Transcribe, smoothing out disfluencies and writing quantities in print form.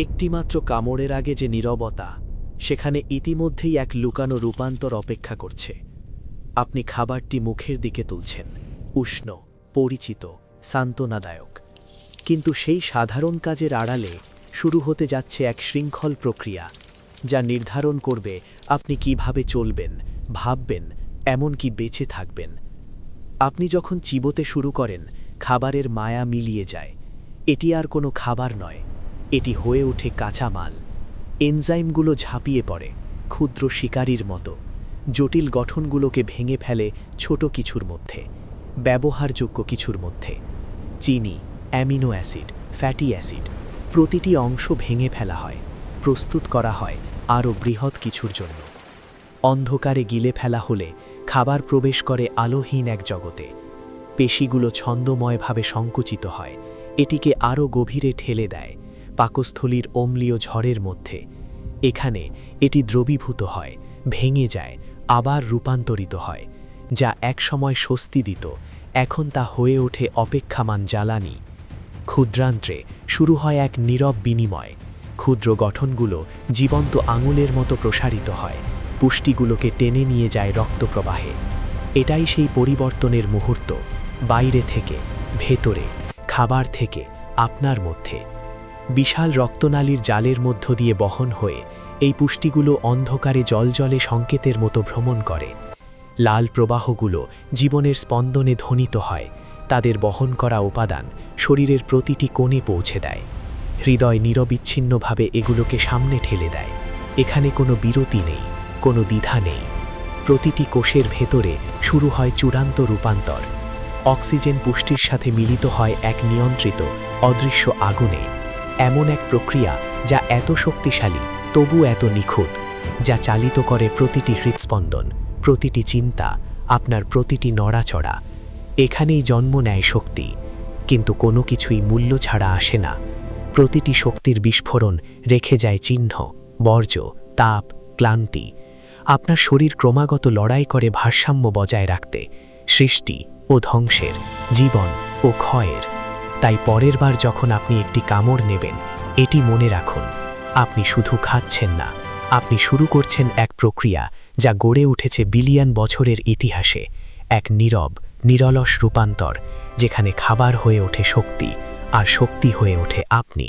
একটিমাত্র কামড়ের আগে যে নীরবতা, সেখানে ইতিমধ্যেই এক লুকানো রূপান্তর অপেক্ষা করছে। আপনি খাবারটি মুখের দিকে তুলছেন, উষ্ণ, পরিচিত, সান্ত্বনাদায়ক। কিন্তু সেই সাধারণ কাজের আড়ালে শুরু হতে যাচ্ছে এক শৃঙ্খল প্রক্রিয়া, যা নির্ধারণ করবে আপনি কিভাবে চলবেন, ভাববেন, এমনকি বেঁচে থাকবেন। আপনি যখন চিবোতে শুরু করেন, খাবারের মায়া মিলিয়ে যায়। এটি আর কোনো খাবার নয়, এটি হয়ে ওঠে কাঁচামাল। এনজাইমগুলো ঝাঁপিয়ে পড়ে ক্ষুদ্র শিকারীর মতো, জটিল গঠনগুলোকে ভেঙে ফেলে ছোট কিছুর মধ্যে, ব্যবহারযোগ্য কিছুর মধ্যে। চিনি, অ্যামিনো অ্যাসিড, ফ্যাটি অ্যাসিড, প্রতিটি অংশ ভেঙে ফেলা হয়, প্রস্তুত করা হয় আরও বৃহৎ কিছুর জন্য। অন্ধকারে গিলে ফেলা হলে খাবার প্রবেশ করে আলোহীন এক জগতে। পেশিগুলো ছন্দময়ভাবে সংকুচিত হয়, এটিকে আরও গভীরে ঠেলে দেয় পাকস্থলীর অম্লীয় ঝড়ের মধ্যে। এখানে এটি দ্রবীভূত হয়, ভেঙে যায়, আবার রূপান্তরিত হয়। যা একসময় স্বস্তি দিত, এখন তা হয়ে ওঠে অপেক্ষামান জ্বালানি। ক্ষুদ্রান্ত্রে শুরু হয় এক নীরব বিনিময়। ক্ষুদ্র গঠনগুলো জীবন্ত আঙুলের মতো প্রসারিত হয়, পুষ্টিগুলোকে টেনে নিয়ে যায় রক্তপ্রবাহে। এটাই সেই পরিবর্তনের মুহূর্ত, বাইরে থেকে ভেতরে, খাবার থেকে আপনার মধ্যে। বিশাল রক্তনালীর জালের মধ্য দিয়ে বহন হয়ে এই পুষ্টিগুলো অন্ধকারে জলজলে সংকেতের মতো ভ্রমণ করে। লাল প্রবাহগুলো জীবনের স্পন্দনে ধ্বনিত হয়, তাদের বহন করা উপাদান শরীরের প্রতিটি কোণে পৌঁছে দেয়। হৃদয় নিরবিচ্ছিন্নভাবে এগুলোকে সামনে ঠেলে দেয়। এখানে কোনো বিরতি নেই, কোনো দ্বিধা নেই। প্রতিটি কোষের ভেতরে শুরু হয় চূড়ান্ত রূপান্তর। অক্সিজেন পুষ্টির সাথে মিলিত হয় এক নিয়ন্ত্রিত, অদৃশ্য আগুনে। এমন এক প্রক্রিয়া যা এত শক্তিশালী, তবু এত নিখুঁত, যা চালিত করে প্রতিটি হৃৎস্পন্দন, প্রতিটি চিন্তা, আপনার প্রতিটি নড়াচড়া। এখানেই জন্ম নেয় শক্তি, কিন্তু কোনো কিছুই মূল্য ছাড়া আসে না। প্রতিটি শক্তির বিস্ফোরণ রেখে যায় চিহ্ন, বর্জ্য, তাপ, ক্লান্তি। আপনার শরীর ক্রমাগত লড়াই করে ভারসাম্য বজায় রাখতে, সৃষ্টি ও ধ্বংসের, জীবন ও ক্ষয়ের। তাই পরের বার যখন আপনি একটি কামড় নেবেন, এটি মনে রাখুন, আপনি শুধু খাচ্ছেন না, আপনি শুরু করছেন এক প্রক্রিয়া যা গড়ে উঠেছে বিলিয়ন বছরের ইতিহাসে। এক নীরব, নিরলস রূপান্তর, যেখানে খাবার হয়ে ওঠে শক্তি, আর শক্তি হয়ে ওঠে আপনি।